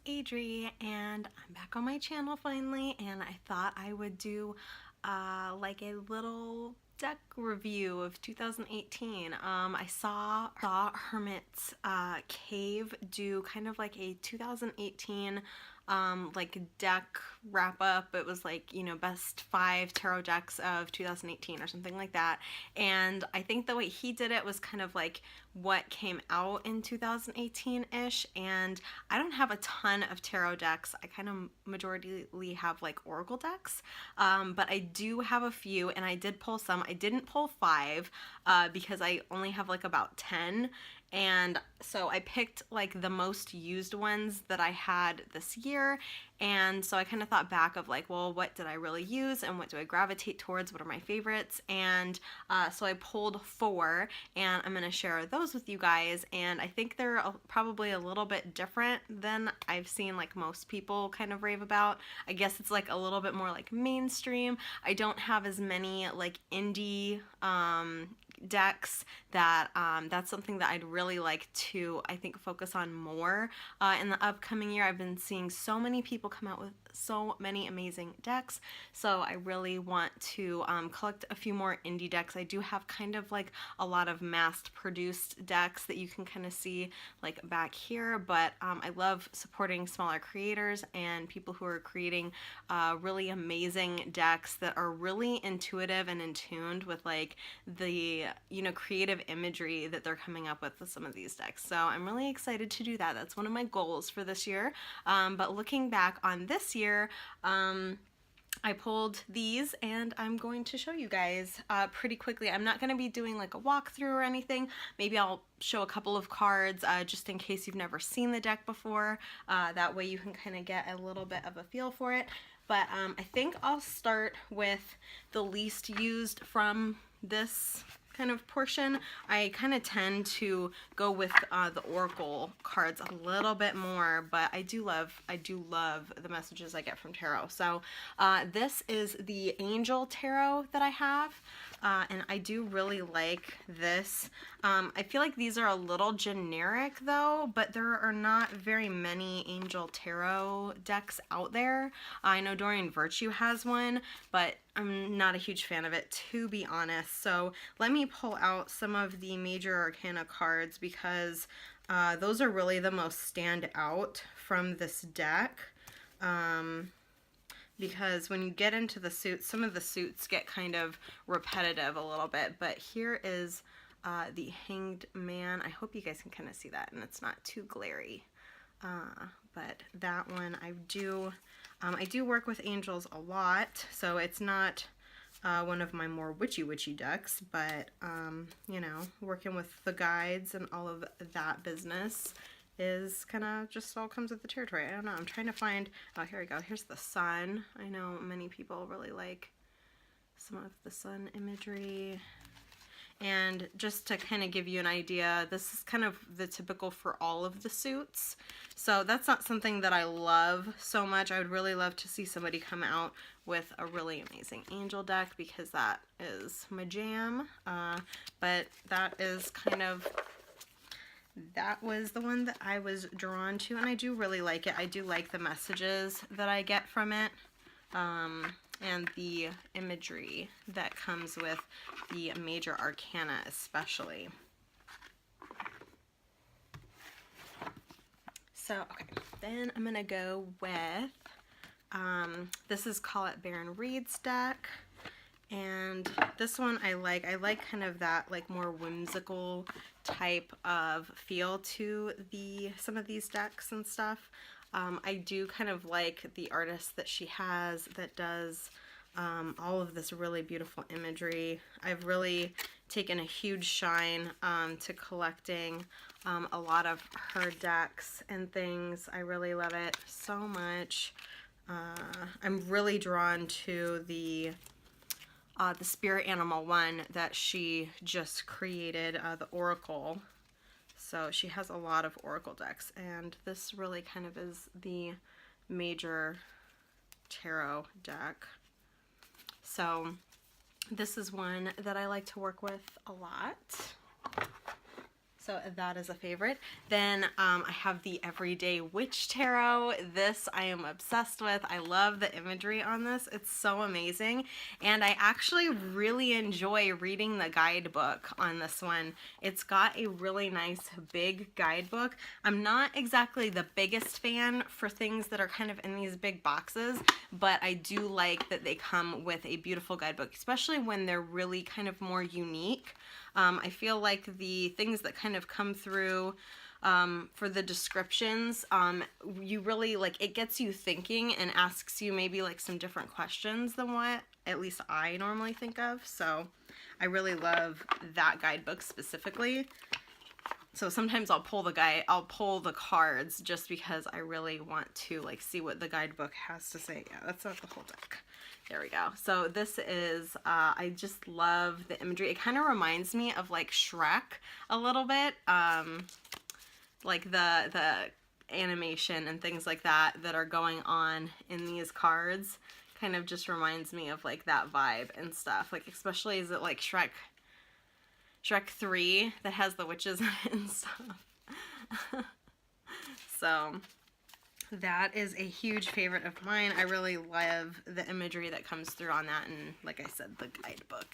Adri, and I'm back on my channel finally, and I thought I would do like a little deck review of 2018. I saw Hermit's Cave do kind of like a 2018 like deck wrap up. It was like, you know, best 5 tarot decks of 2018 or something like that. And I think the way he did it was kind of like what came out in 2018-ish. And I don't have a ton of tarot decks. I kind of majority have like oracle decks, but I do have a few, and I did pull some. I didn't pull 5 because I only have like about 10. And so I picked like the most used ones that I had this year. And so I kind of thought back of like, well, what did I really use and what do I gravitate towards? What are my favorites? And so I pulled 4, and I'm going to share those with you guys. And I think they're probably a little bit different than I've seen like most people kind of rave about. I guess it's like a little bit more like mainstream. I don't have as many like indie decks that that's something that I'd really like to, I think, focus on more in the upcoming year. I've been seeing so many people come out with so many amazing decks, so I really want to collect a few more indie decks. I do have kind of like a lot of mass-produced decks that you can kind of see like back here, but I love supporting smaller creators and people who are creating really amazing decks that are really intuitive and in tuned with like the, you know, creative imagery that they're coming up with some of these decks. So I'm really excited to do that. That's one of my goals for this year. But looking back on this year, I pulled these, and I'm going to show you guys pretty quickly. I'm not going to be doing like a walkthrough or anything. Maybe I'll show a couple of cards just in case you've never seen the deck before. That way you can kind of get a little bit of a feel for it. But I think I'll start with the least used from this kind of portion. I kind of tend to go with the oracle cards a little bit more, but I do love the messages I get from tarot. So this is the angel tarot that I have, and I do really like this. I feel like these are a little generic though, but there are not very many angel tarot decks out there. I know Dorian Virtue has one, but I'm not a huge fan of it, to be honest. So let me pull out some of the major arcana cards, because those are really the most stand out from this deck. Because when you get into the suits, some of the suits get kind of repetitive a little bit. But here is the Hanged Man. I hope you guys can kind of see that and it's not too glary. But that one I do work with angels a lot, so it's not one of my more witchy decks, but you know, working with the guides and all of that business is kind of just all comes with the territory. I don't know, I'm trying to find, oh, here we go. Here's the sun. I know many people really like some of the sun imagery. And just to kind of give you an idea, this is kind of the typical for all of the suits. So that's not something that I love so much. I would really love to see somebody come out with a really amazing angel deck, because that is my jam. But that is kind of, that was the one that I was drawn to, and I do really like it. I do like the messages that I get from it. And the imagery that comes with the major arcana especially. So, okay, then I'm gonna go with, this is Call It Baron Reed's deck. And this one I like kind of that like more whimsical type of feel to some of these decks and stuff. I do kind of like the artist that she has that does all of this really beautiful imagery. I've really taken a huge shine to collecting a lot of her decks and things. I really love it so much. I'm really drawn to the spirit animal one that she just created, the Oracle. So she has a lot of oracle decks, and this really kind of is the major tarot deck. So this is one that I like to work with a lot. So that is a favorite. Then I have the Everyday Witch Tarot. This I am obsessed with. I love the imagery on this. It's so amazing. And I actually really enjoy reading the guidebook on this one. It's got a really nice big guidebook. I'm not exactly the biggest fan for things that are kind of in these big boxes, but I do like that they come with a beautiful guidebook, especially when they're really kind of more unique. I feel like the things that kind of come through for the descriptions, you really, like, it gets you thinking and asks you maybe like some different questions than what at least I normally think of. So I really love that guidebook specifically. So sometimes I'll pull the cards just because I really want to like see what the guidebook has to say. Yeah, that's not the whole deck. There we go. So this is, I just love the imagery. It kind of reminds me of like Shrek a little bit. Like the animation and things like that are going on in these cards kind of just reminds me of like that vibe and stuff. Like especially is it like Shrek 3 that has the witches in it and stuff. So that is a huge favorite of mine. I really love the imagery that comes through on that, and like I said, the guidebook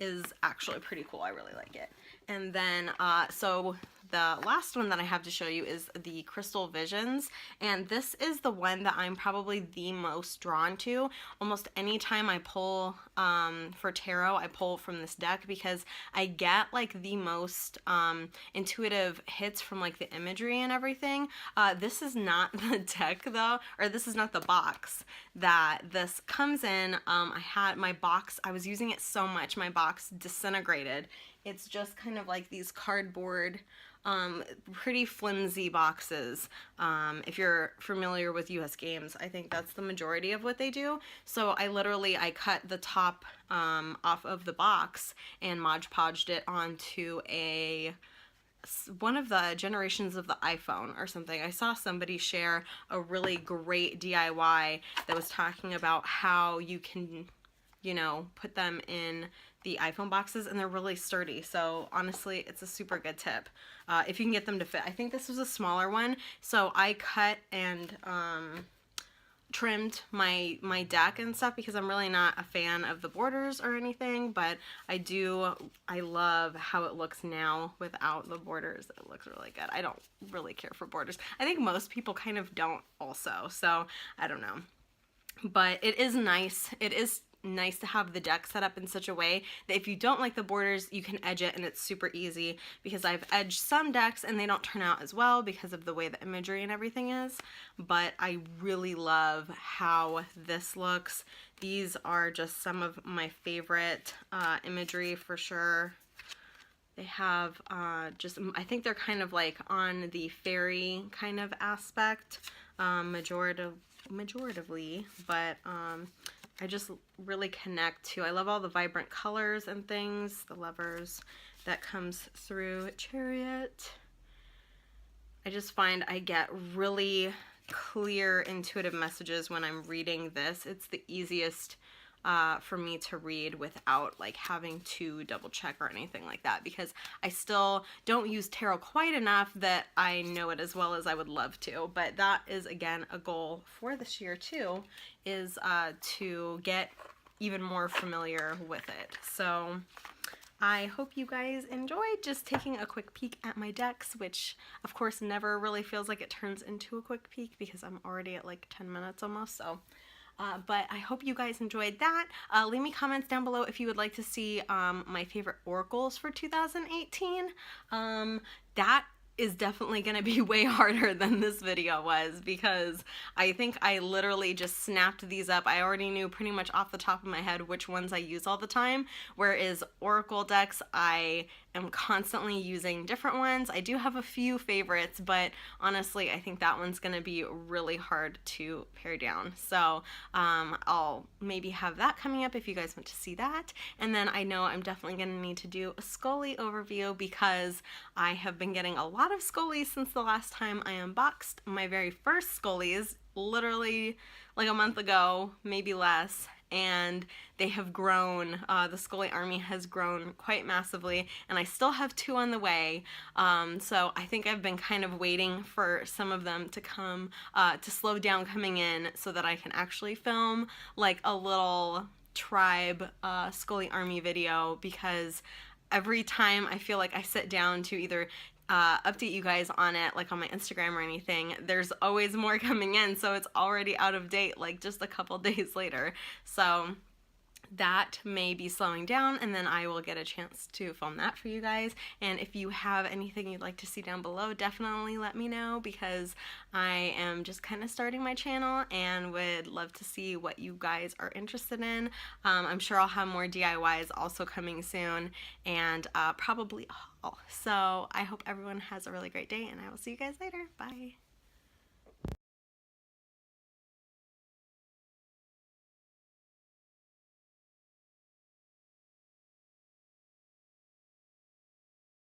is actually pretty cool. I really like it. And then so the last one that I have to show you is the Crystal Visions, and this is the one that I'm probably the most drawn to. Almost any time I pull for tarot, I pull from this deck because I get like the most intuitive hits from like the imagery and everything. This is not the deck though, or this is not the box that this comes in. I had my box, I was using it so much, my box disintegrated. It's just kind of like these cardboard, pretty flimsy boxes. If you're familiar with US Games, I think that's the majority of what they do. So I cut the top off of the box and Mod Podged it onto one of the generations of the iPhone or something. I saw somebody share a really great DIY that was talking about how you can, you know, put them in the iPhone boxes, and they're really sturdy. So honestly, it's a super good tip if you can get them to fit. I think this was a smaller one, so I cut and trimmed my deck and stuff because I'm really not a fan of the borders or anything, but I love how it looks now without the borders. It looks really good. I don't really care for borders. I think most people kind of don't also, so I don't know. But it is nice. It is nice to have the deck set up in such a way that if you don't like the borders, you can edge it, and it's super easy because I've edged some decks and they don't turn out as well because of the way the imagery and everything is. But I really love how this looks. These are just some of my favorite imagery for sure. They have I think they're kind of like on the fairy kind of aspect, majoritively, but I just really connect to, I love all the vibrant colors and things, the levers that comes through. Chariot. I just find I get really clear, intuitive messages when I'm reading this. It's the easiest for me to read without like having to double check or anything like that, because I still don't use tarot quite enough that I know it as well as I would love to. But that is, again, a goal for this year too, is to get even more familiar with it. So I hope you guys enjoyed just taking a quick peek at my decks, which of course never really feels like it turns into a quick peek because I'm already at like 10 minutes almost. So but I hope you guys enjoyed that. Leave me comments down below if you would like to see my favorite oracles for 2018. That is definitely going to be way harder than this video was, because I think I literally just snapped these up. I already knew pretty much off the top of my head which ones I use all the time, whereas oracle decks, I am constantly using different ones. I do have a few favorites, but honestly, I think that one's going to be really hard to pare down. So I'll maybe have that coming up if you guys want to see that. And then I know I'm definitely going to need to do a Scully overview, because I have been getting a lot of Scullies since the last time I unboxed my very first Scullies, literally like a month ago, maybe less, and they have grown. The Scully army has grown quite massively, and I still have 2 on the way. So I think I've been kind of waiting for some of them to come, to slow down coming in so that I can actually film like a little tribe Scully army video, because every time I feel like I sit down to either update you guys on it, like on my Instagram or anything, there's always more coming in, so it's already out of date like just a couple days later. So that may be slowing down, and then I will get a chance to film that for you guys. And if you have anything you'd like to see down below, definitely let me know, because I am just kind of starting my channel and would love to see what you guys are interested in. I'm sure I'll have more DIYs also coming soon, and probably all. So I hope everyone has a really great day, and I will see you guys later. Bye.